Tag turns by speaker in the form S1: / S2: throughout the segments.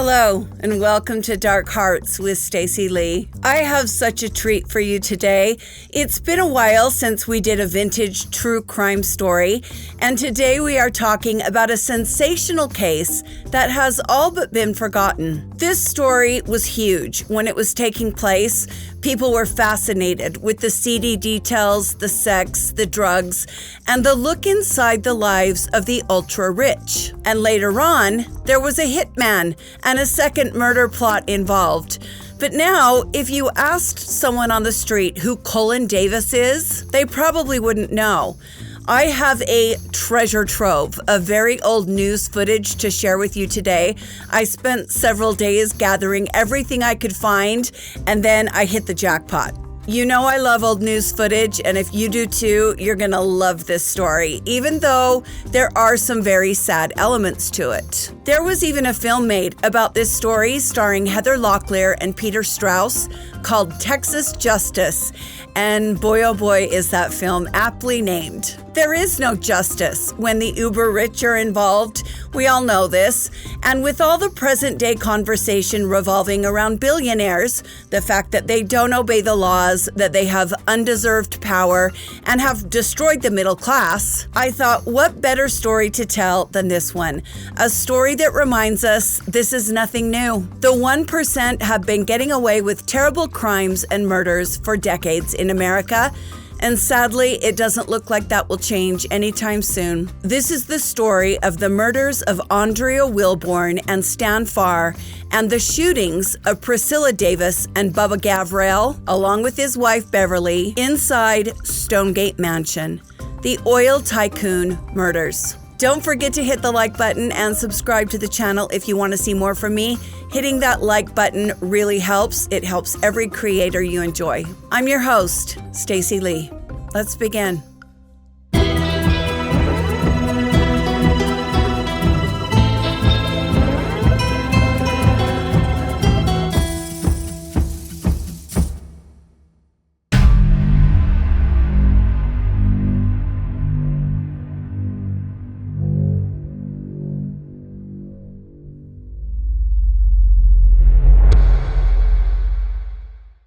S1: Hello, and welcome to Dark Hearts with Stacy Lee. I have such a treat for you today. It's been a while since we did a vintage true crime story, and today we are talking about a sensational case that has all but been forgotten. This story was huge when it was taking place. People were fascinated with the seedy details, the sex, the drugs, and the look inside the lives of the ultra-rich. And later on, there was a hitman and a second murder plot involved. But now, if you asked someone on the street who Cullen Davis is, they probably wouldn't know. I have a treasure trove of very old news footage to share with you today. I spent several days gathering everything I could find, and then I hit the jackpot. You know I love old news footage, and if you do too, you're gonna love this story, even though there are some very sad elements to it. There was even a film made about this story starring Heather Locklear and Peter Strauss called Texas Justice, and boy oh boy is that film aptly named. There is no justice when the uber rich are involved. We all know this. And with all the present day conversation revolving around billionaires, the fact that they don't obey the laws, that they have undeserved power, and have destroyed the middle class, I thought, what better story to tell than this one? A story that reminds us this is nothing new. The 1% have been getting away with terrible crimes and murders for decades in America. And sadly, it doesn't look like that will change anytime soon. This is the story of the murders of Andrea Wilborn and Stan Farr and the shootings of Priscilla Davis and Bubba Gavrell, along with his wife Beverly, inside Stonegate Mansion. The oil tycoon murders. Don't forget to hit the like button and subscribe to the channel if you want to see more from me. Hitting that like button really helps. It helps every creator you enjoy. I'm your host, Stacy Lee. Let's begin.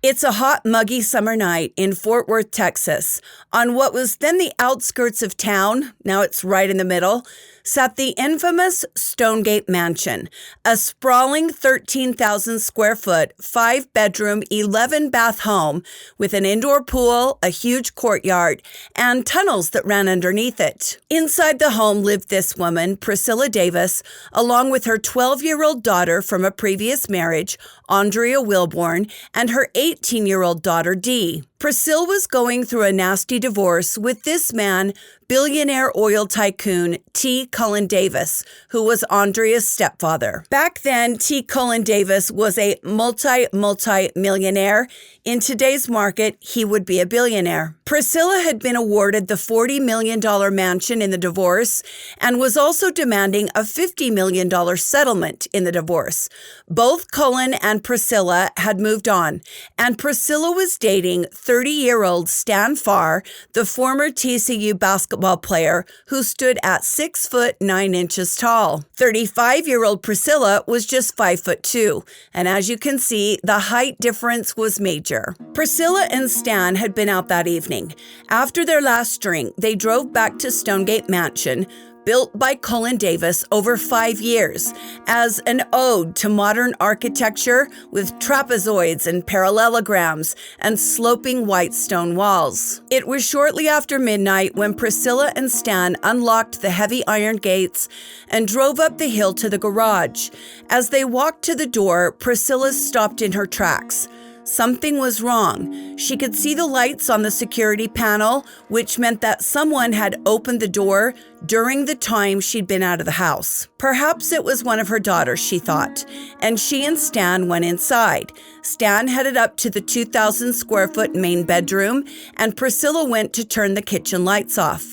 S1: It's a hot, muggy summer night in Fort Worth, Texas. On what was then the outskirts of town, now it's right in the middle, sat the infamous Stonegate Mansion, a sprawling 13,000 square foot, 5-bedroom, 11-bath home with an indoor pool, a huge courtyard, and tunnels that ran underneath it. Inside the home lived this woman, Priscilla Davis, along with her 12-year-old daughter from a previous marriage, Andrea Wilborn, and her 18-year-old daughter, Dee. Priscilla was going through a nasty divorce with this man, billionaire oil tycoon T. Cullen Davis, who was Andrea's stepfather. Back then, T. Cullen Davis was a multi-millionaire. In today's market, he would be a billionaire. Priscilla had been awarded the $40 million mansion in the divorce and was also demanding a $50 million settlement in the divorce. Both Cullen and Priscilla had moved on, and Priscilla was dating 30-year-old Stan Farr, the former TCU basketball player who stood at 6 foot 9 inches tall. 35-year-old Priscilla was just 5'2", and as you can see, the height difference was major. Priscilla and Stan had been out that evening. After their last drink, they drove back to Stonegate Mansion, built by Cullen Davis over 5 years, as an ode to modern architecture with trapezoids and parallelograms and sloping white stone walls. It was shortly after midnight when Priscilla and Stan unlocked the heavy iron gates and drove up the hill to the garage. As they walked to the door, Priscilla stopped in her tracks. Something was wrong. She could see the lights on the security panel, which meant that someone had opened the door during the time she'd been out of the house. Perhaps it was one of her daughters, she thought, and she and Stan went inside. Stan headed up to the 2,000 square foot main bedroom, and Priscilla went to turn the kitchen lights off.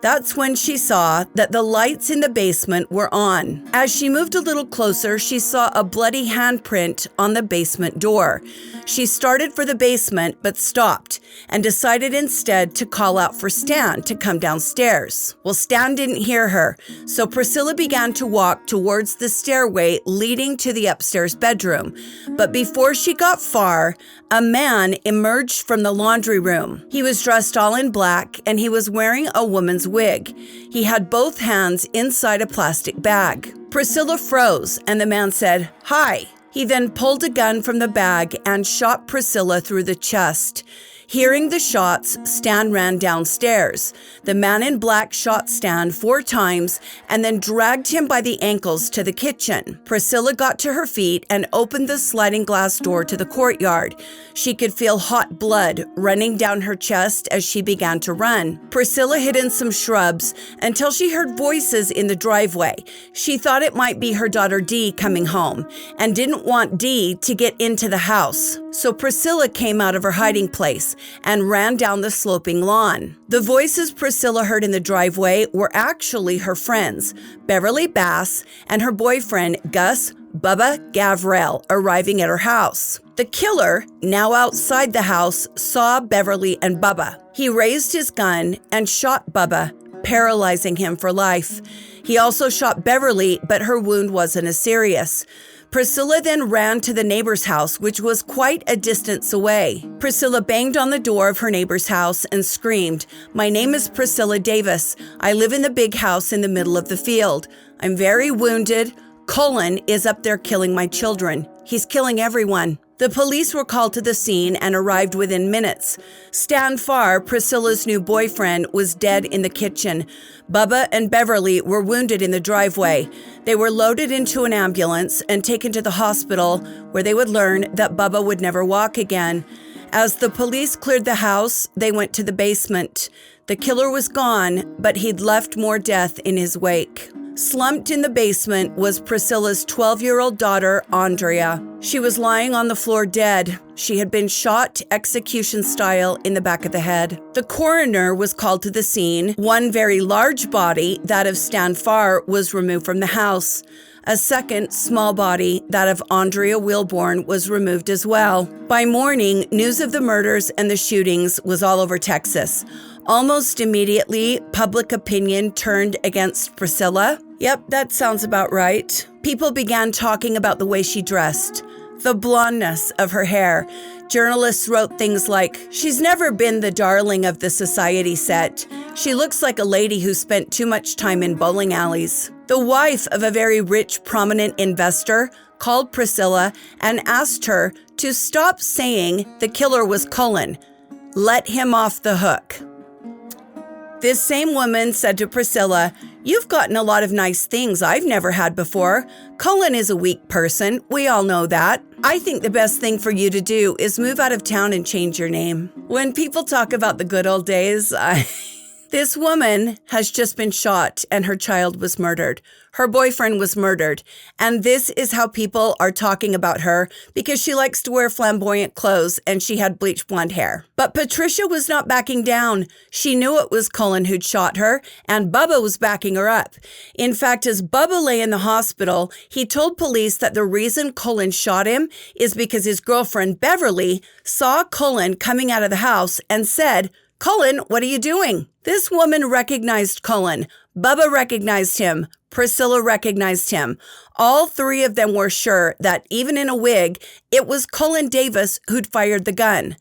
S1: That's when she saw that the lights in the basement were on. As she moved a little closer, she saw a bloody handprint on the basement door. She started for the basement but stopped and decided instead to call out for Stan to come downstairs. Well, Stan didn't hear her, so Priscilla began to walk towards the stairway leading to the upstairs bedroom. But before she got far, a man emerged from the laundry room. He was dressed all in black and he was wearing a woman's wig. He had both hands inside a plastic bag. Priscilla froze and the man said, "Hi." He then pulled a gun from the bag and shot Priscilla through the chest. Hearing the shots, Stan ran downstairs. The man in black shot Stan 4 times and then dragged him by the ankles to the kitchen. Priscilla got to her feet and opened the sliding glass door to the courtyard. She could feel hot blood running down her chest as she began to run. Priscilla hid in some shrubs until she heard voices in the driveway. She thought it might be her daughter Dee coming home and didn't want Dee to get into the house. So Priscilla came out of her hiding place and ran down the sloping lawn. The voices Priscilla heard in the driveway were actually her friends, Beverly Bass and her boyfriend, Gus Bubba Gavrell, arriving at her house. The killer, now outside the house, saw Beverly and Bubba. He raised his gun and shot Bubba, paralyzing him for life. He also shot Beverly, but her wound wasn't as serious. Priscilla then ran to the neighbor's house, which was quite a distance away. Priscilla banged on the door of her neighbor's house and screamed, "My name is Priscilla Davis. I live in the big house in the middle of the field. I'm very wounded. Cullen is up there killing my children. He's killing everyone." The police were called to the scene and arrived within minutes. Stan Farr, Priscilla's new boyfriend, was dead in the kitchen. Bubba and Beverly were wounded in the driveway. They were loaded into an ambulance and taken to the hospital, where they would learn that Bubba would never walk again. As the police cleared the house, they went to the basement. The killer was gone, but he'd left more death in his wake. Slumped in the basement was Priscilla's 12-year-old daughter, Andrea. She was lying on the floor dead. She had been shot execution style in the back of the head. The coroner was called to the scene. One very large body, that of Stan Farr, was removed from the house. A second small body, that of Andrea Wilborn, was removed as well. By morning, news of the murders and the shootings was all over Texas. Almost immediately, public opinion turned against Priscilla. Yep, that sounds about right. People began talking about the way she dressed, the blondness of her hair. Journalists wrote things like, "She's never been the darling of the society set. She looks like a lady who spent too much time in bowling alleys." The wife of a very rich, prominent investor called Priscilla and asked her to stop saying the killer was Cullen. Let him off the hook. This same woman said to Priscilla, "You've gotten a lot of nice things I've never had before. Cullen is a weak person. We all know that. I think the best thing for you to do is move out of town and change your name." When people talk about the good old days, This woman has just been shot and her child was murdered. Her boyfriend was murdered. And this is how people are talking about her because she likes to wear flamboyant clothes and she had bleached blonde hair. But Patricia was not backing down. She knew it was Cullen who'd shot her and Bubba was backing her up. In fact, as Bubba lay in the hospital, he told police that the reason Cullen shot him is because his girlfriend Beverly saw Cullen coming out of the house and said, "Cullen, what are you doing?" This woman recognized Cullen. Bubba recognized him. Priscilla recognized him. All three of them were sure that even in a wig, it was Cullen Davis who'd fired the gun.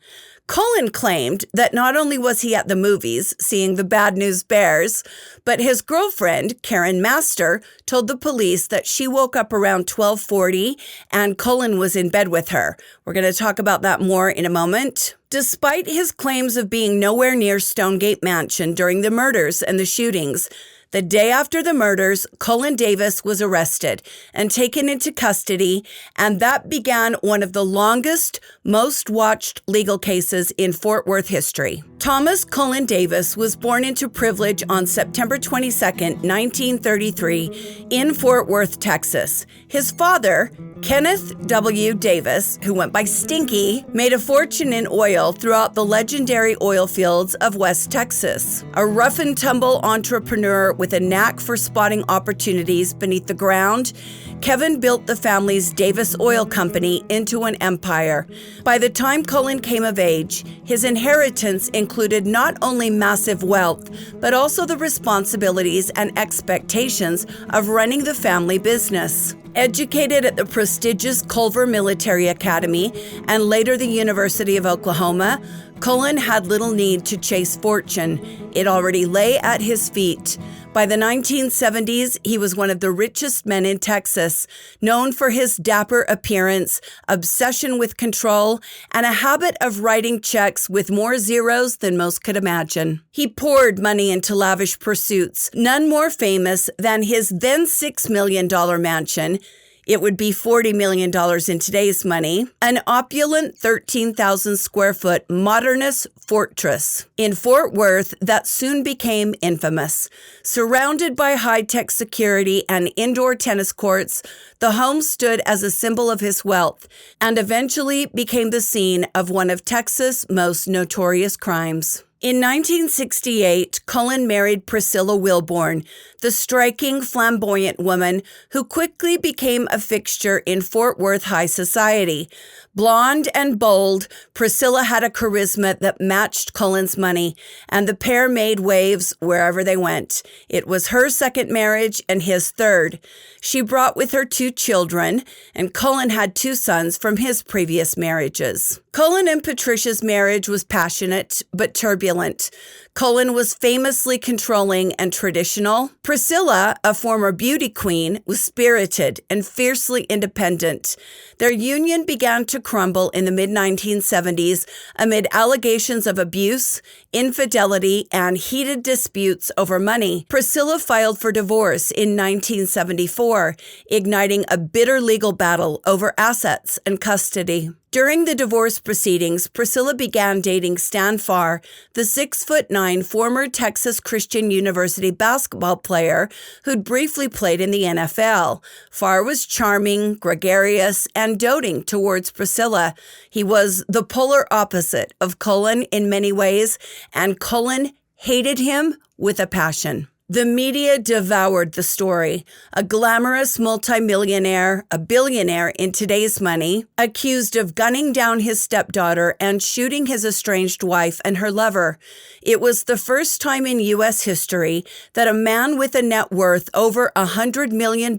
S1: Cullen claimed that not only was he at the movies seeing the Bad News Bears, but his girlfriend, Karen Master, told the police that she woke up around 12:40 and Cullen was in bed with her. We're going to talk about that more in a moment. Despite his claims of being nowhere near Stonegate Mansion during the murders and the shootings, the day after the murders, Cullen Davis was arrested and taken into custody, and that began one of the longest, most watched legal cases in Fort Worth history. Thomas Cullen Davis was born into privilege on September 22, 1933, in Fort Worth, Texas. His father, Kenneth W. Davis, who went by Stinky, made a fortune in oil throughout the legendary oil fields of West Texas. A rough-and-tumble entrepreneur with a knack for spotting opportunities beneath the ground, Kevin built the family's Davis Oil Company into an empire. By the time Cullen came of age, his inheritance included not only massive wealth, but also the responsibilities and expectations of running the family business. Educated at the prestigious Culver Military Academy and later the University of Oklahoma, Cullen had little need to chase fortune. It already lay at his feet. By the 1970s, he was one of the richest men in Texas, known for his dapper appearance, obsession with control, and a habit of writing checks with more zeros than most could imagine. He poured money into lavish pursuits, none more famous than his then $6 million mansion. It would be $40 million in today's money, an opulent 13,000 square foot modernist fortress in Fort Worth that soon became infamous. Surrounded by high-tech security and indoor tennis courts, the home stood as a symbol of his wealth and eventually became the scene of one of Texas' most notorious crimes. In 1968, Cullen married Priscilla Wilborn, the striking, flamboyant woman who quickly became a fixture in Fort Worth high society. Blonde and bold, Priscilla had a charisma that matched Cullen's money, and the pair made waves wherever they went. It was her second marriage and his third. She brought with her 2 children, and Cullen had 2 sons from his previous marriages. Cullen and Patricia's marriage was passionate but turbulent. Cullen was famously controlling and traditional. Priscilla, a former beauty queen, was spirited and fiercely independent. Their union began to crumble in the mid-1970s amid allegations of abuse, infidelity, and heated disputes over money. Priscilla filed for divorce in 1974, igniting a bitter legal battle over assets and custody. During the divorce proceedings, Priscilla began dating Stan Farr, the 6'9" former Texas Christian University basketball player who'd briefly played in the NFL. Farr was charming, gregarious, and doting towards Priscilla. He was the polar opposite of Cullen in many ways, and Cullen hated him with a passion. The media devoured the story. A glamorous multimillionaire, a billionaire in today's money, accused of gunning down his stepdaughter and shooting his estranged wife and her lover. It was the first time in U.S. history that a man with a net worth over $100 million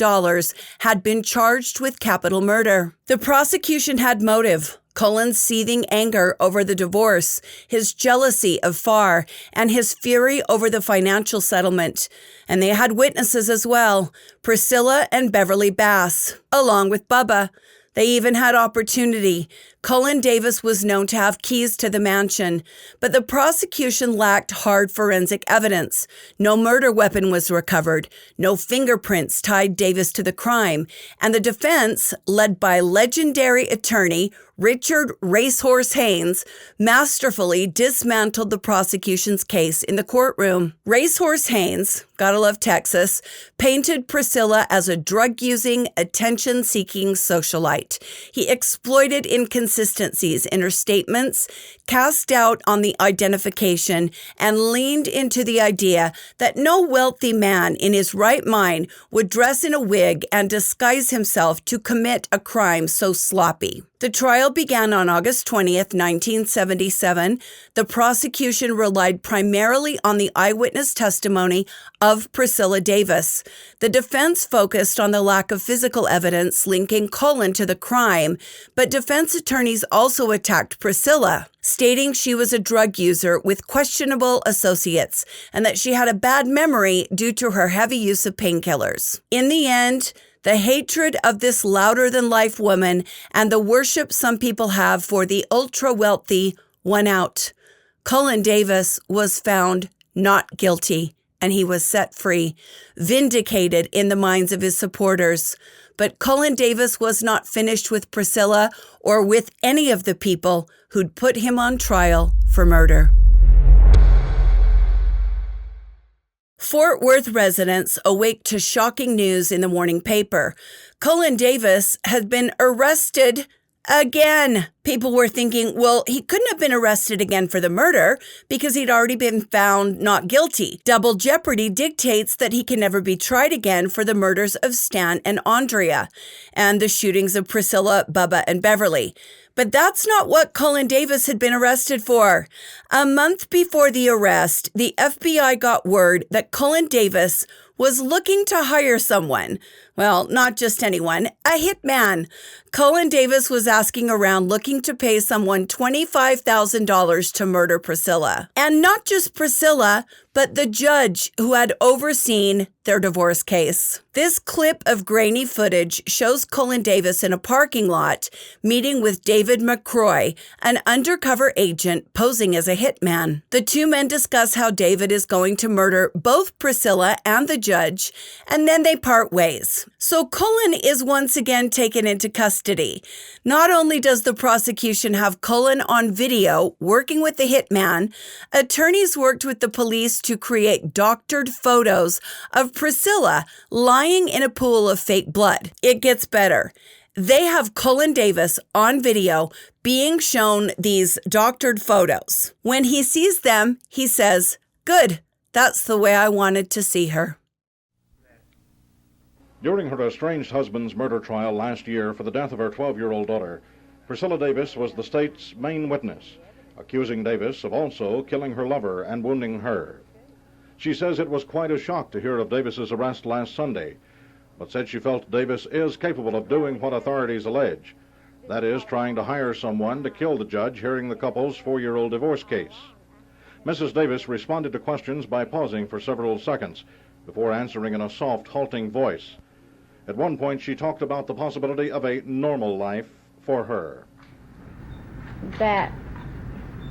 S1: had been charged with capital murder. The prosecution had motive. Cullen's seething anger over the divorce, his jealousy of Farr, and his fury over the financial settlement. And they had witnesses as well, Priscilla and Beverly Bass, along with Bubba. They even had opportunity. Cullen Davis was known to have keys to the mansion, but the prosecution lacked hard forensic evidence. No murder weapon was recovered. No fingerprints tied Davis to the crime. And the defense, led by legendary attorney Richard Racehorse Haynes, masterfully dismantled the prosecution's case in the courtroom. Racehorse Haynes, gotta love Texas, painted Priscilla as a drug-using, attention-seeking socialite. He exploited inconsistencies in her statements, cast doubt on the identification, and leaned into the idea that no wealthy man in his right mind would dress in a wig and disguise himself to commit a crime so sloppy. The trial began on August 20th, 1977. The prosecution relied primarily on the eyewitness testimony of Priscilla Davis. The defense focused on the lack of physical evidence linking Cullen to the crime, but defense attorneys also attacked Priscilla, stating she was a drug user with questionable associates and that she had a bad memory due to her heavy use of painkillers. In the end, the hatred of this louder-than-life woman and the worship some people have for the ultra-wealthy won out. Cullen Davis was found not guilty, and he was set free, vindicated in the minds of his supporters. But Cullen Davis was not finished with Priscilla or with any of the people who'd put him on trial for murder. Fort Worth residents awake to shocking news in the morning paper. Cullen Davis had been arrested again. People were thinking, well, he couldn't have been arrested again for the murder because he'd already been found not guilty. Double jeopardy dictates that he can never be tried again for the murders of Stan and Andrea and the shootings of Priscilla, Bubba, and Beverly. But that's not what Cullen Davis had been arrested for. A month before the arrest, the FBI got word that Cullen Davis was looking to hire someone. Well, not just anyone, a hitman. Cullen Davis was asking around looking to pay someone $25,000 to murder Priscilla. And not just Priscilla, but the judge who had overseen their divorce case. This clip of grainy footage shows Cullen Davis in a parking lot meeting with David McCroy, an undercover agent posing as a hitman. The two men discuss how David is going to murder both Priscilla and the judge, and then they part ways. So Cullen is once again taken into custody. Not only does the prosecution have Cullen on video working with the hitman, attorneys worked with the police to create doctored photos of Priscilla lying in a pool of fake blood. It gets better. They have Cullen Davis on video being shown these doctored photos. When he sees them, he says, "Good, that's the way I wanted to see her."
S2: During her estranged husband's murder trial last year for the death of her 12-year-old daughter, Priscilla Davis was the state's main witness, accusing Davis of also killing her lover and wounding her. She says it was quite a shock to hear of Davis's arrest last Sunday, but said she felt Davis is capable of doing what authorities allege, that is, trying to hire someone to kill the judge hearing the couple's 4-year-old divorce case. Mrs. Davis responded to questions by pausing for several seconds before answering in a soft, halting voice. At one point, she talked about the possibility of a normal life for her.
S3: That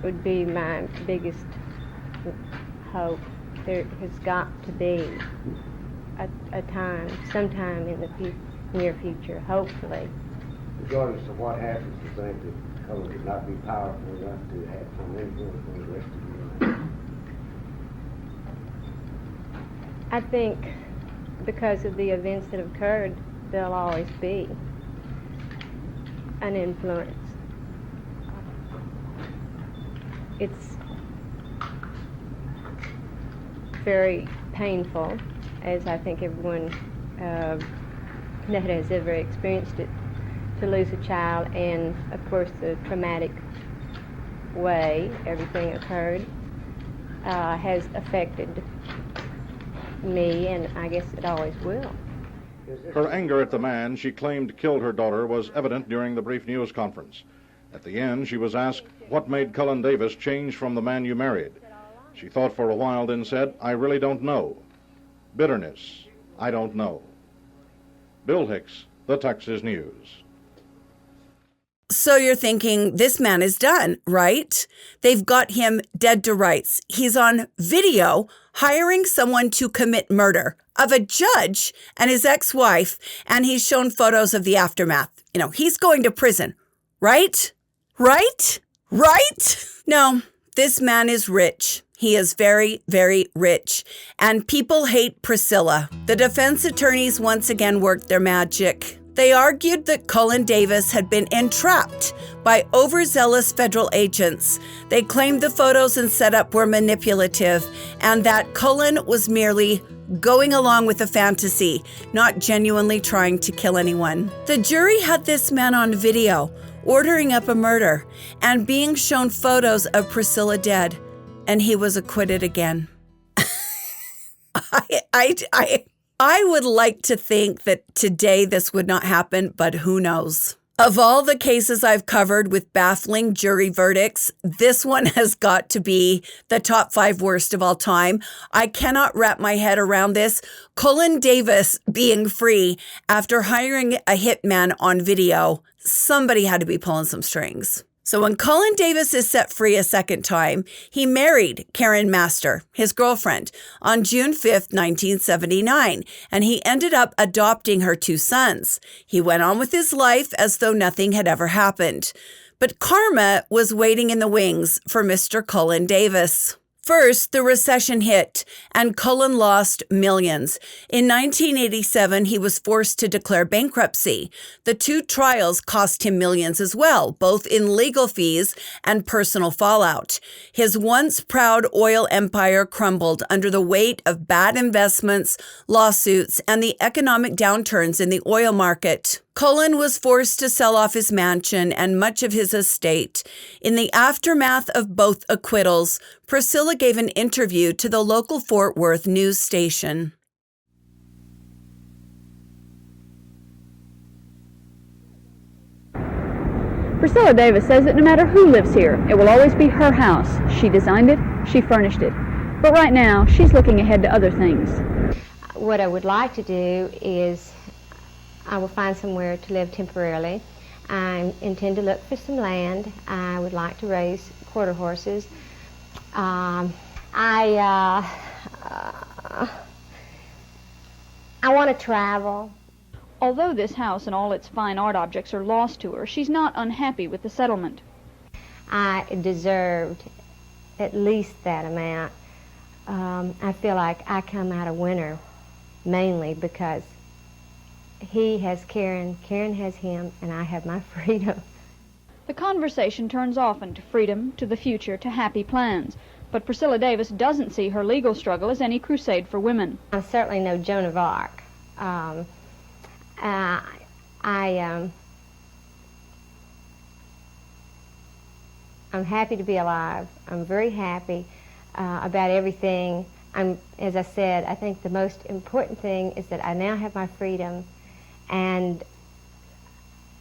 S3: would be my biggest hope. There has got to be a time, sometime in the near future, hopefully.
S4: Regardless of what happens, you think that Cullen could not be powerful enough to have some influence on the rest of your life?
S3: I think because of the events that have occurred, there'll always be an influence. It's very painful, as I think everyone that has ever experienced it, to lose a child, and of course the traumatic way everything occurred has affected me, and I guess it always will.
S2: Her anger at the man she claimed killed her daughter was evident during the brief news conference. At the end, she was asked, "What made Cullen Davis change from the man you married?" She thought for a while, then said, "I really don't know." Bitterness, I don't know. Bill Hicks, The Texas News.
S1: So you're thinking, this man is done, right? They've got him dead to rights. He's on video hiring someone to commit murder of a judge and his ex-wife, and he's shown photos of the aftermath. You know, he's going to prison, right? Right? Right? No, this man is rich. He is very, very rich, and people hate Priscilla. The defense attorneys once again worked their magic. They argued that Cullen Davis had been entrapped by overzealous federal agents. They claimed the photos and setup were manipulative, and that Cullen was merely going along with a fantasy, not genuinely trying to kill anyone. The jury had this man on video, ordering up a murder, and being shown photos of Priscilla dead, and he was acquitted again. I would like to think that today this would not happen, but who knows? Of all the cases I've covered with baffling jury verdicts, this one has got to be the top 5 worst of all time. I cannot wrap my head around this. Cullen Davis being free after hiring a hitman on video. Somebody had to be pulling some strings. So when Cullen Davis is set free a second time, he married Karen Master, his girlfriend, on June 5th, 1979, and he ended up adopting her 2 sons. He went on with his life as though nothing had ever happened. But karma was waiting in the wings for Mr. Cullen Davis. First, the recession hit, and Cullen lost millions. In 1987, he was forced to declare bankruptcy. The two trials cost him millions as well, both in legal fees and personal fallout. His once proud oil empire crumbled under the weight of bad investments, lawsuits, and the economic downturns in the oil market. Cullen was forced to sell off his mansion and much of his estate. In the aftermath of both acquittals, Priscilla gave an interview to the local Fort Worth news station.
S5: Priscilla Davis says that no matter who lives here, it will always be her house. She designed it, she furnished it. But right now, she's looking ahead to other things.
S3: What I would like to do is I will find somewhere to live temporarily. I intend to look for some land. I would like to raise quarter horses. I want to travel.
S5: Although this house and all its fine art objects are lost to her, she's not unhappy with the settlement.
S3: I deserved at least that amount. I feel like I come out a winner mainly because he has Karen, Karen has him, and I have my freedom.
S5: The conversation turns often to freedom, to the future, to happy plans. But Priscilla Davis doesn't see her legal struggle as any crusade for women.
S3: I'm certainly no Joan of Arc. I'm happy to be alive. I'm very happy about everything. As I said, I think the most important thing is that I now have my freedom, and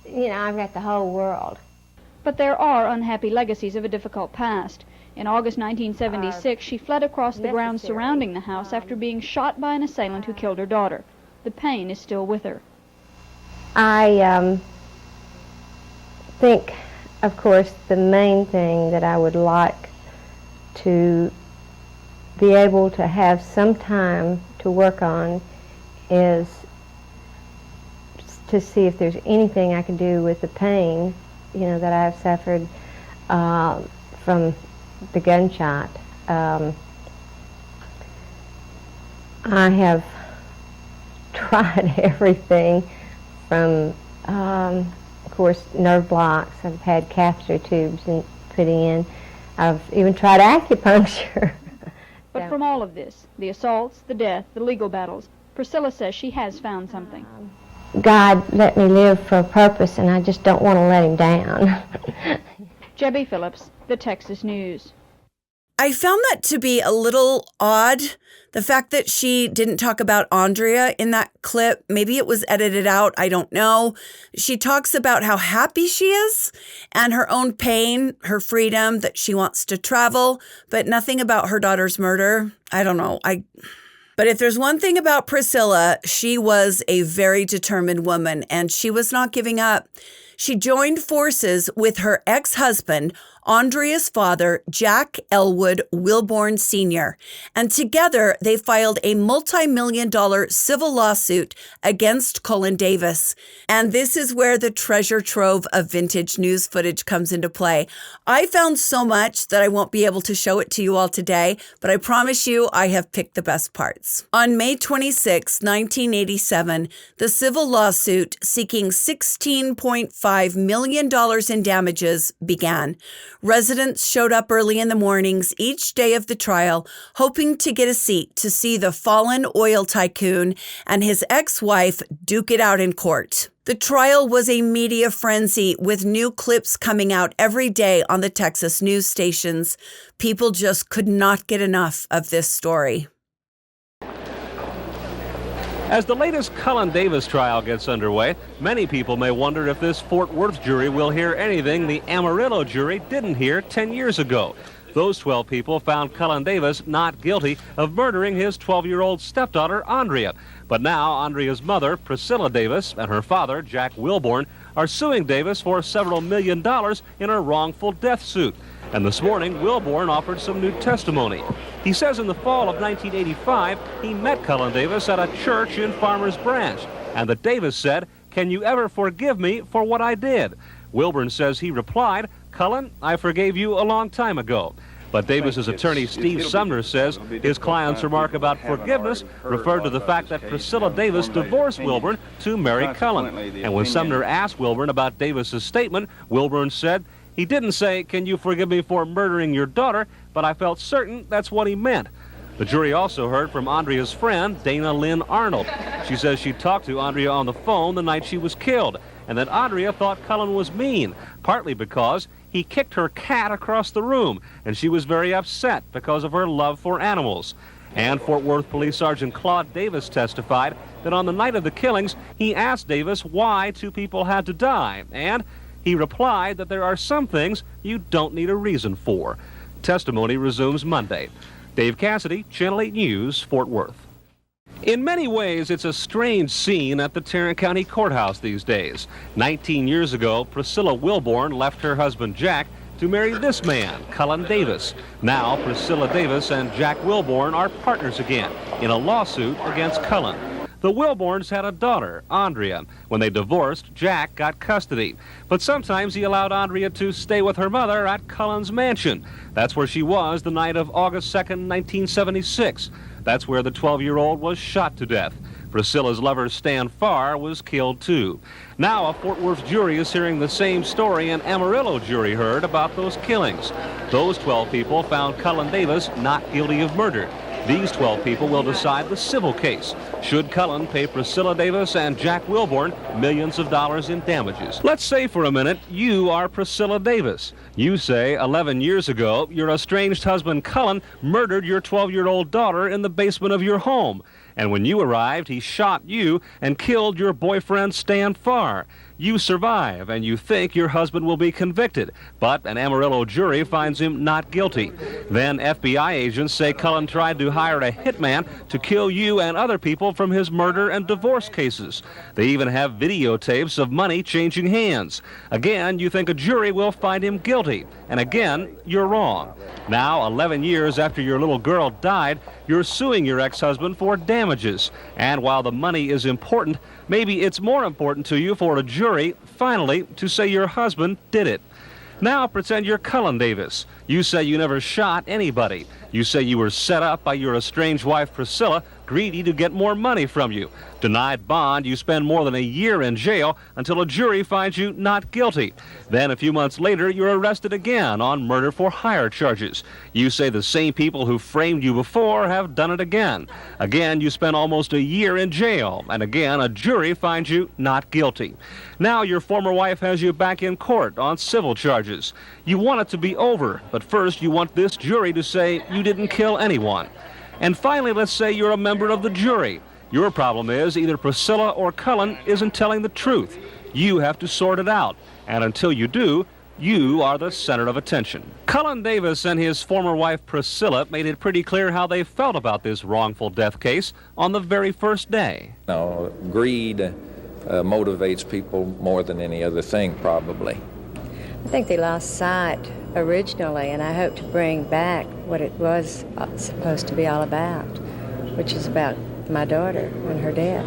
S3: you know, I've got the whole world.
S5: But there are unhappy legacies of a difficult past. In August 1976, she fled across the grounds surrounding the house after being shot by an assailant who killed her daughter. The pain is still with her.
S3: I think, of course, the main thing that I would like to be able to have some time to work on is to see if there's anything I can do with the pain, you know, that I've suffered from the gunshot. I have tried everything from, of course, nerve blocks. I've had catheter tubes putting in. I've even tried acupuncture.
S5: But from all of this, the assaults, the death, the legal battles, Priscilla says she has found something.
S3: God let me live for a purpose, and I just don't want to let him down.
S5: Jebby Phillips, The Texas News.
S1: I found that to be a little odd, the fact that she didn't talk about Andrea in that clip. Maybe it was edited out, I don't know. She talks about how happy she is and her own pain, her freedom, that she wants to travel, but nothing about her daughter's murder. I don't know. But if there's one thing about Priscilla, she was a very determined woman, and she was not giving up. She joined forces with her ex-husband, Andrea's father, Jack Elwood Wilborn Sr., and together they filed a multi-million-dollar civil lawsuit against Cullen Davis. And this is where the treasure trove of vintage news footage comes into play. I found so much that I won't be able to show it to you all today, but I promise you I have picked the best parts. On May 26, 1987, the civil lawsuit seeking $16.5 million in damages began. Residents showed up early in the mornings each day of the trial, hoping to get a seat to see the fallen oil tycoon and his ex-wife duke it out in court. The trial was a media frenzy, with new clips coming out every day on the Texas news stations. People just could not get enough of this story.
S6: As the latest Cullen Davis trial gets underway, many people may wonder if this Fort Worth jury will hear anything the Amarillo jury didn't hear 10 years ago. Those 12 people found Cullen Davis not guilty of murdering his 12-year-old stepdaughter, Andrea. But now Andrea's mother, Priscilla Davis, and her father, Jack Wilborn, are suing Davis for several $1 million in a wrongful death suit. And this morning, Wilborn offered some new testimony. He says in the fall of 1985, he met Cullen Davis at a church in Farmers Branch, and that Davis said, "Can you ever forgive me for what I did?" Wilborn says he replied, "Cullen, I forgave you a long time ago." But Davis's attorney Steve Sumner says his client's remark about forgiveness referred to the fact that Priscilla Davis divorced Wilborn to marry Cullen. And when Sumner asked Wilborn about Davis's statement, Wilborn said, "He didn't say, 'Can you forgive me for murdering your daughter?' but I felt certain that's what he meant." The jury also heard from Andrea's friend, Dana Lynn Arnold. She says she talked to Andrea on the phone the night she was killed, and that Andrea thought Cullen was mean, partly because he kicked her cat across the room, and she was very upset because of her love for animals. And Fort Worth Police Sergeant Claude Davis testified that on the night of the killings, he asked Davis why 2 people had to die, and he replied that there are some things you don't need a reason for. Testimony resumes Monday. Dave Cassidy, Channel 8 News, Fort Worth. In many ways, it's a strange scene at the Tarrant County Courthouse these days. 19 years ago, Priscilla Wilborn left her husband Jack to marry this man, Cullen Davis. Now, Priscilla Davis and Jack Wilborn are partners again in a lawsuit against Cullen. The Wilborns had a daughter, Andrea. When they divorced, Jack got custody. But sometimes he allowed Andrea to stay with her mother at Cullen's mansion. That's where she was the night of August 2nd, 1976. That's where the 12-year-old was shot to death. Priscilla's lover, Stan Farr, was killed too. Now a Fort Worth jury is hearing the same story an Amarillo jury heard about those killings. Those 12 people found Cullen Davis not guilty of murder. These 12 people will decide the civil case. Should Cullen pay Priscilla Davis and Jack Wilborn millions of dollars in damages? Let's say for a minute you are Priscilla Davis. You say 11 years ago your estranged husband Cullen murdered your 12-year-old daughter in the basement of your home. And when you arrived, he shot you and killed your boyfriend Stan Farr. You survive, and you think your husband will be convicted, but an Amarillo jury finds him not guilty. Then FBI agents say Cullen tried to hire a hitman to kill you and other people from his murder and divorce cases. They even have videotapes of money changing hands. Again, you think a jury will find him guilty, and again, you're wrong. Now, 11 years after your little girl died, you're suing your ex-husband for damages. And while the money is important, maybe it's more important to you for a jury, finally, to say your husband did it. Now pretend you're Cullen Davis. You say you never shot anybody. You say you were set up by your estranged wife Priscilla, greedy to get more money from you. Denied bond, you spend more than a year in jail until a jury finds you not guilty. Then a few months later, you're arrested again on murder for hire charges. You say the same people who framed you before have done it again. Again, you spend almost a year in jail, and again, a jury finds you not guilty. Now your former wife has you back in court on civil charges. You want it to be over, but first you want this jury to say you didn't kill anyone. And finally, let's say you're a member of the jury. Your problem is either Priscilla or Cullen isn't telling the truth. You have to sort it out. And until you do, you are the center of attention. Cullen Davis and his former wife Priscilla made it pretty clear how they felt about this wrongful death case on the very first day.
S7: No, greed motivates people more than any other thing, probably.
S3: I think they lost sight originally, and I hope to bring back what it was supposed to be all about, which is about my daughter and her death.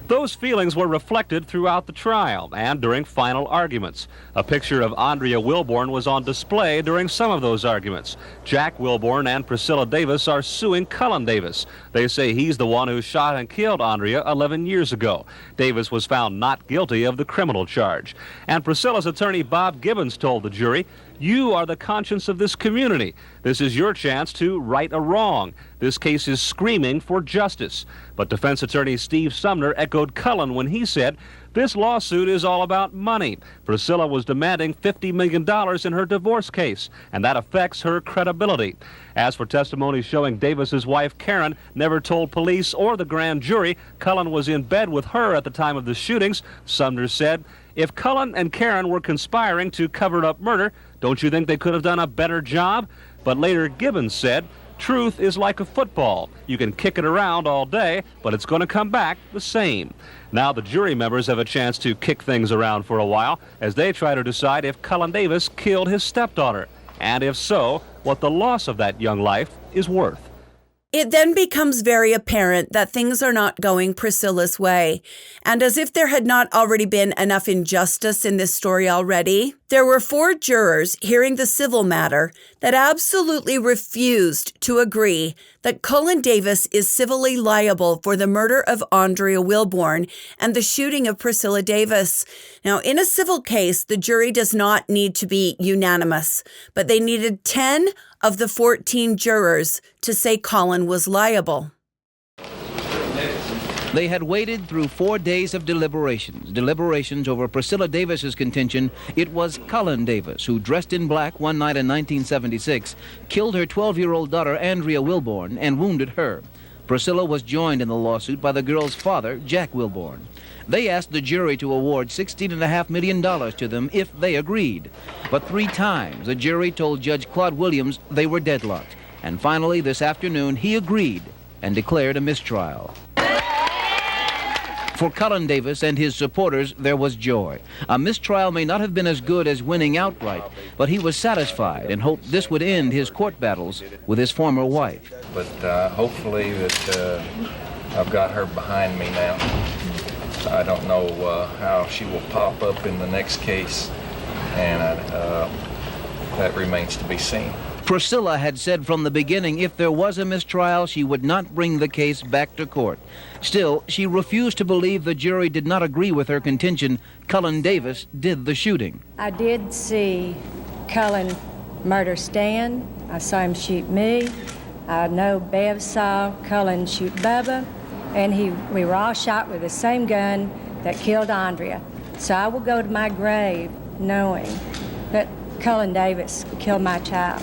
S6: Those feelings were reflected throughout the trial and during final arguments. A picture of Andrea Wilborn was on display during some of those arguments. Jack Wilborn and Priscilla Davis are suing Cullen Davis. They say he's the one who shot and killed Andrea 11 years ago. Davis was found not guilty of the criminal charge. And Priscilla's attorney Bob Gibbons told the jury, "You are the conscience of this community. This is your chance to right a wrong. This case is screaming for justice." But defense attorney Steve Sumner echoed Cullen when he said, "This lawsuit is all about money. Priscilla was demanding $50 million in her divorce case, and that affects her credibility." As for testimony showing Davis's wife Karen never told police or the grand jury Cullen was in bed with her at the time of the shootings, Sumner said, "If Cullen and Karen were conspiring to cover up murder, don't you think they could have done a better job?" But later Gibbons said, "Truth is like a football. You can kick it around all day, but it's going to come back the same." Now the jury members have a chance to kick things around for a while as they try to decide if Cullen Davis killed his stepdaughter, and if so, what the loss of that young life is worth.
S1: It then becomes very apparent that things are not going Priscilla's way. And as if there had not already been enough injustice in this story already, There were 4 jurors hearing the civil matter that absolutely refused to agree that Cullen Davis is civilly liable for the murder of Andrea Wilborn and the shooting of Priscilla Davis. Now, in a civil case, the jury does not need to be unanimous, but they needed 10 of the 14 jurors to say Cullen was liable.
S8: They had waited through 4 days of deliberations over Priscilla Davis's contention it was Cullen Davis who, dressed in black one night in 1976, killed her 12-year-old daughter Andrea Wilborn and wounded her. Priscilla was joined in the lawsuit by the girl's father, Jack Wilborn. They asked the jury to award $16.5 million to them if they agreed. But 3 times the jury told Judge Claude Williams they were deadlocked. And finally, this afternoon, he agreed and declared a mistrial. For Cullen Davis and his supporters, there was joy. A mistrial may not have been as good as winning outright, but he was satisfied and hoped this would end his court battles with his former wife.
S7: But hopefully that I've got her behind me now. I don't know how she will pop up in the next case, and that remains to be seen.
S8: Priscilla had said from the beginning if there was a mistrial, she would not bring the case back to court. Still, she refused to believe the jury did not agree with her contention Cullen Davis did the shooting.
S9: I did see Cullen murder Stan. I saw him shoot me. I know Bev saw Cullen shoot Bubba, and we were all shot with the same gun that killed Andrea. So I will go to my grave knowing that Cullen Davis killed my child.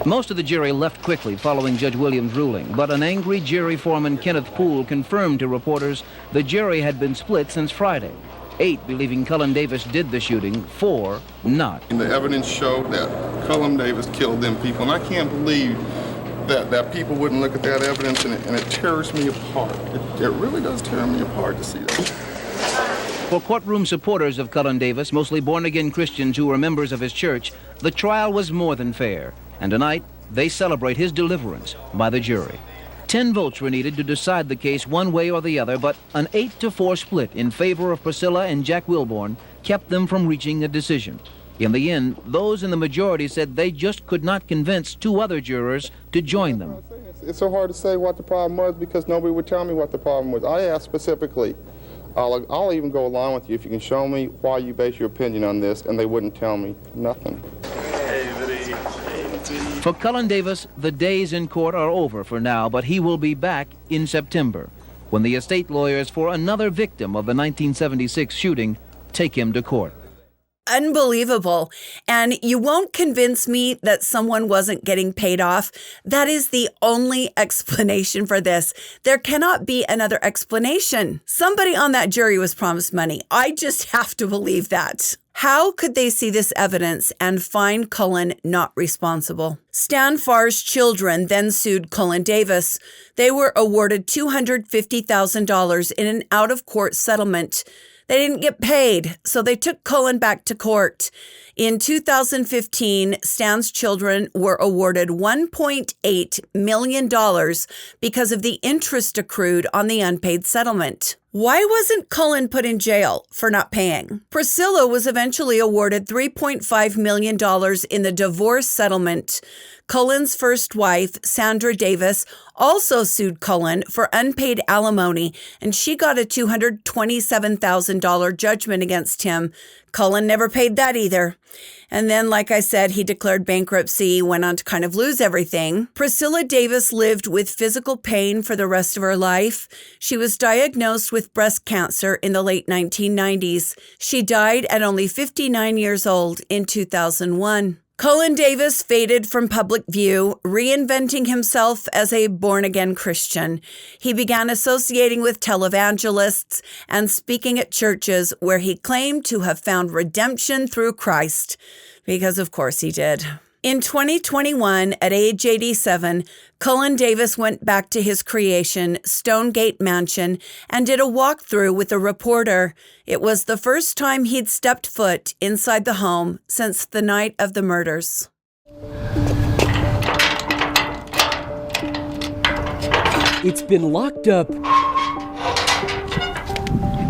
S8: Most of the jury left quickly following Judge Williams' ruling, but an angry jury foreman, Kenneth Poole, confirmed to reporters the jury had been split since Friday. 8 believing Cullen Davis did the shooting, 4 not.
S10: And the evidence showed that Cullen Davis killed them people, and I can't believe that people wouldn't look at that evidence, and it tears me apart. It really does tear me apart to see that.
S8: For courtroom supporters of Cullen Davis, mostly born-again Christians who were members of his church, the trial was more than fair. And tonight, they celebrate his deliverance by the jury. 10 votes were needed to decide the case one way or the other, but an 8-4 split in favor of Priscilla and Jack Wilborn kept them from reaching a decision. In the end, those in the majority said they just could not convince 2 other jurors to join them.
S10: It's so hard to say what the problem was because nobody would tell me what the problem was. I asked specifically, I'll even go along with you if you can show me why you base your opinion on this, and they wouldn't tell me nothing.
S8: For Cullen Davis, the days in court are over for now, but he will be back in September when the estate lawyers for another victim of the 1976 shooting take him to court.
S1: Unbelievable. And you won't convince me that someone wasn't getting paid off. That is the only explanation for this. There cannot be another explanation. Somebody on that jury was promised money. I just have to believe that. How could they see this evidence and find Cullen not responsible? Stan Farr's children then sued Cullen Davis. They were awarded $250,000 in an out-of-court settlement. They didn't get paid, so they took Cullen back to court. In 2015, Stan's children were awarded $1.8 million because of the interest accrued on the unpaid settlement. Why wasn't Cullen put in jail for not paying? Priscilla was eventually awarded $3.5 million in the divorce settlement. Cullen's first wife, Sandra Davis, also sued Cullen for unpaid alimony, and she got a $227,000 judgment against him. Cullen never paid that either. And then, like I said, he declared bankruptcy, went on to kind of lose everything. Priscilla Davis lived with physical pain for the rest of her life. She was diagnosed with breast cancer in the late 1990s. She died at only 59 years old in 2001. Cullen Davis faded from public view, reinventing himself as a born-again Christian. He began associating with televangelists and speaking at churches where he claimed to have found redemption through Christ, because of course he did. In 2021, at age 87, Cullen Davis went back to his creation, Stonegate Mansion, and did a walkthrough with a reporter. It was the first time he'd stepped foot inside the home since the night of the murders.
S11: It's been locked up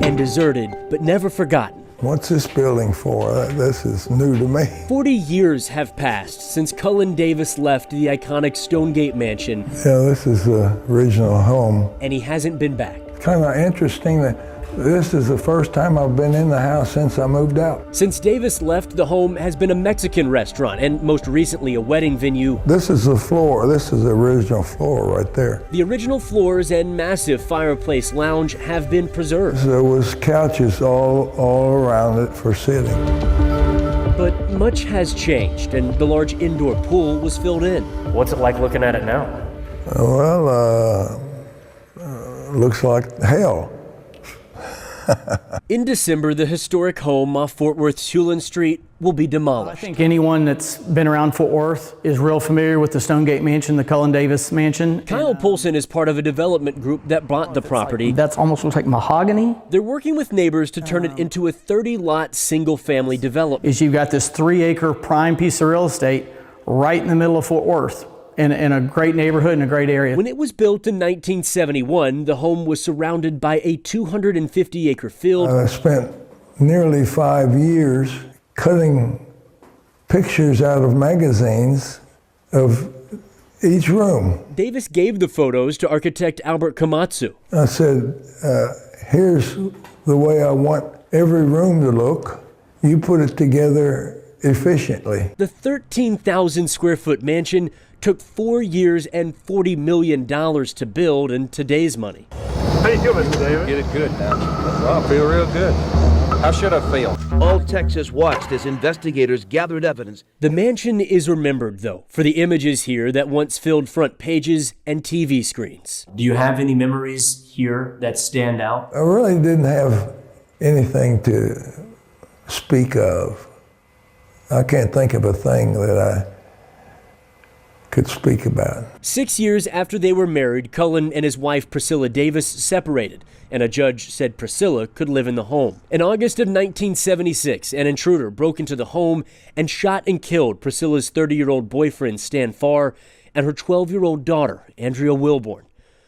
S11: and deserted, but never forgotten.
S12: What's this building for? This is new to me.
S11: 40 years have passed since Cullen Davis left the iconic Stonegate mansion.
S12: Yeah, this is the original home.
S11: And he hasn't been back.
S12: Kind of interesting that this is the first time I've been in the house since I moved out.
S11: Since Davis left, the home has been a Mexican restaurant and most recently a wedding venue.
S12: This is the floor. This is the original floor right there.
S11: The original floors and massive fireplace lounge have been preserved.
S12: There was couches all around it for sitting.
S11: But much has changed and the large indoor pool was filled in. What's it like looking at it now?
S12: Well, looks like hell.
S11: In December, the historic home off Fort Worth's Cullen Street will be demolished.
S13: I think anyone that's been around Fort Worth is real familiar with the Stonegate mansion, the Cullen Davis mansion.
S11: Kyle Poulsen is part of a development group that bought the property.
S13: That's almost looks like mahogany.
S11: They're working with neighbors to turn it into a 30-lot single-family development.
S13: Is you've got this 3-acre prime piece of real estate right in the middle of Fort Worth. In a great neighborhood and a great area.
S11: When it was built in 1971, the home was surrounded by a 250-acre field.
S12: I spent nearly 5 years cutting pictures out of magazines of each room.
S11: Davis gave the photos to architect Albert Komatsu.
S12: I said, here's the way I want every room to look. You put it together efficiently.
S11: The 13,000 square foot mansion took 4 years and $40 million to build in today's money.
S7: How you feel, Mr. Davis? Get it good now. Well, I feel real good. How should I feel?
S8: All Texas watched as investigators gathered evidence.
S11: The mansion is remembered, though, for the images here that once filled front pages and TV screens.
S14: Do you have any memories here that stand out?
S12: I really didn't have anything to speak of. I can't think of a thing that I could speak about. 6
S11: years after they were married, Cullen and his wife Priscilla Davis separated, and a judge said Priscilla could live in the home. In August of 1976, an intruder broke into the home and shot and killed Priscilla's 30-year-old boyfriend Stan Farr and her 12-year-old daughter, Andrea Wilborn.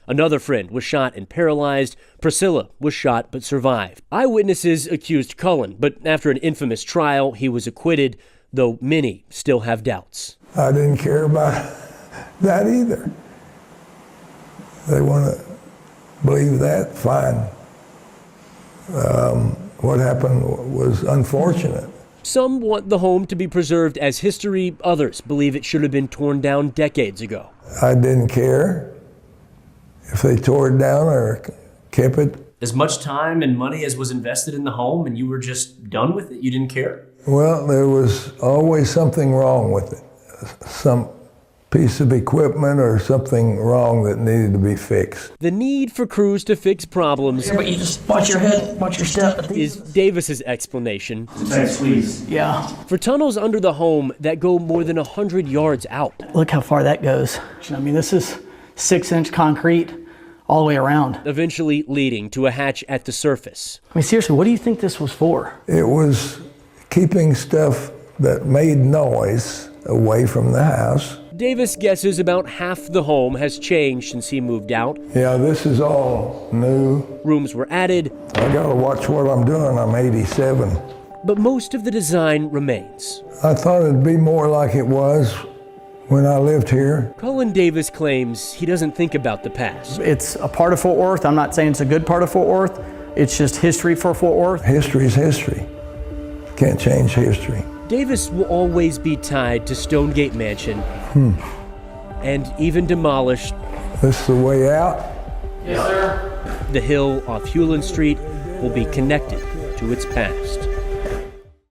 S11: Another friend was shot and paralyzed. Priscilla was shot but survived. Eyewitnesses accused Cullen, but after an infamous trial, he was acquitted, though many still have doubts.
S12: I didn't care about that either. They want to believe that, fine. What happened was unfortunate.
S11: Some want the home to be preserved as history. Others believe it should have been torn down decades ago.
S12: I didn't care if they tore it down or kept it.
S14: As much time and money as was invested in the home and you were just done with it? You didn't care?
S12: Well, there was always something wrong with it. Some piece of equipment or something wrong that needed to be fixed.
S11: The need for crews to fix problems,
S13: Yeah, but you just watch your head, watch your step.
S11: is Davis's explanation.
S14: Thanks, please.
S13: Yeah.
S11: For tunnels under the home that go more than 100 yards out.
S13: Look how far that goes. I mean, this is 6-inch concrete all the way around.
S11: Eventually leading to a hatch at the surface.
S13: I mean, seriously, what do you think this was for?
S12: It was keeping stuff that made noise away from the house.
S11: Davis guesses about half the home has changed since he moved out.
S12: Yeah, this is all new.
S11: Rooms were added.
S12: I gotta watch what I'm doing. I'm 87.
S11: But most of the design remains.
S12: I thought it'd be more like it was when I lived here.
S11: Cullen Davis claims he doesn't think about the past.
S13: It's a part of Fort Worth. I'm not saying it's a good part of Fort Worth. It's just history for Fort Worth.
S12: History's history. Can't change history.
S11: Davis will always be tied to Stonegate Mansion and even demolished.
S12: This the way out?
S13: Yes, sir.
S11: The hill off Cullen Street will be connected to its past.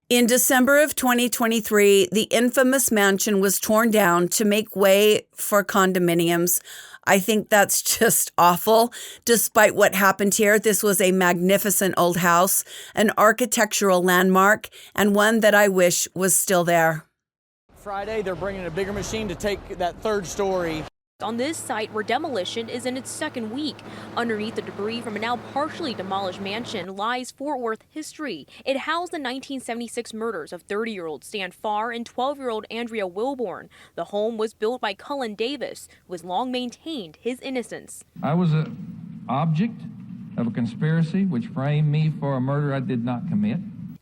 S1: In December of 2023, the infamous mansion was torn down to make way for condominiums. I think that's just awful. Despite what happened here, this was a magnificent old house, an architectural landmark, and one that I wish was still there.
S15: Friday, they're bringing a bigger machine to take that third story.
S16: On this site where demolition is in its second week. Underneath the debris from a now partially demolished mansion lies Fort Worth history. It housed the 1976 murders of 30-year-old Stan Farr and 12-year-old Andrea Wilborn. The home was built by Cullen Davis, who has long maintained his innocence.
S7: I was an object of a conspiracy which framed me for a murder I did not commit.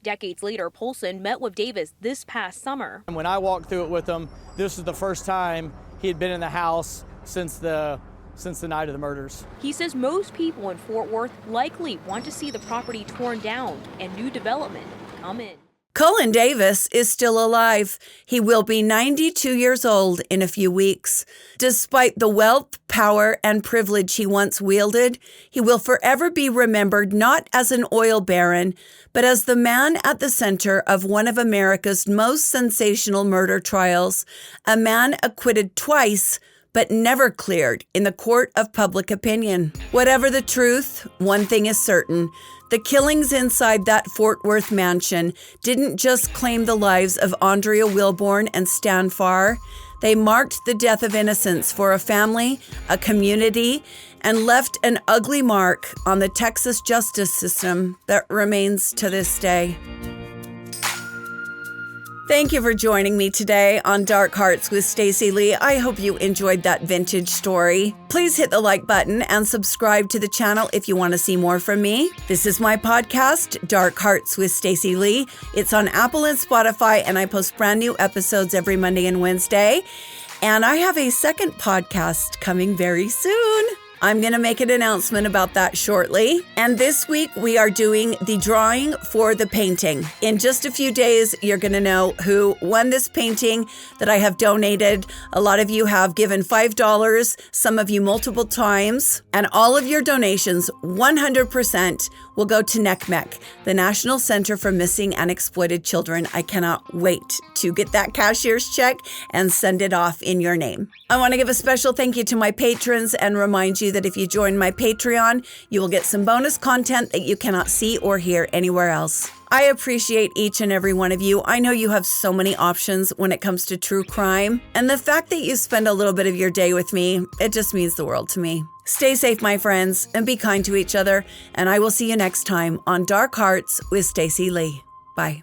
S16: Decades later, Polson met with Davis this past summer.
S15: And when I walked through it with him, this was the first time he had been in the house since the night of the murders.
S16: He says most people in Fort Worth likely want to see the property torn down and new development come in.
S1: Cullen Davis is still alive. He will be 92 years old in a few weeks. Despite the wealth, power, and privilege he once wielded, he will forever be remembered not as an oil baron, but as the man at the center of one of America's most sensational murder trials, a man acquitted twice, but never cleared in the court of public opinion. Whatever the truth, one thing is certain. The killings inside that Fort Worth mansion didn't just claim the lives of Andrea Wilborn and Stan Farr. They marked the death of innocence for a family, a community, and left an ugly mark on the Texas justice system that remains to this day. Thank you for joining me today on Dark Hearts with Stacy Lee. I hope you enjoyed that vintage story. Please hit the like button and subscribe to the channel if you want to see more from me. This is my podcast, Dark Hearts with Stacy Lee. It's on Apple and Spotify, and I post brand new episodes every Monday and Wednesday. And I have a second podcast coming very soon. I'm going to make an announcement about that shortly. And this week we are doing the drawing for the painting. In just a few days, you're going to know who won this painting that I have donated. A lot of you have given $5, some of you multiple times. And all of your donations, 100%, will go to NCMEC, the National Center for Missing and Exploited Children. I cannot wait to get that cashier's check and send it off in your name. I want to give a special thank you to my patrons and remind you that if you join my Patreon, you will get some bonus content that you cannot see or hear anywhere else. I appreciate each and every one of you. I know you have so many options when it comes to true crime, and the fact that you spend a little bit of your day with me, it just means the world to me. Stay safe, my friends, and be kind to each other, and I will see you next time on Dark Hearts with Stacy Lee. Bye.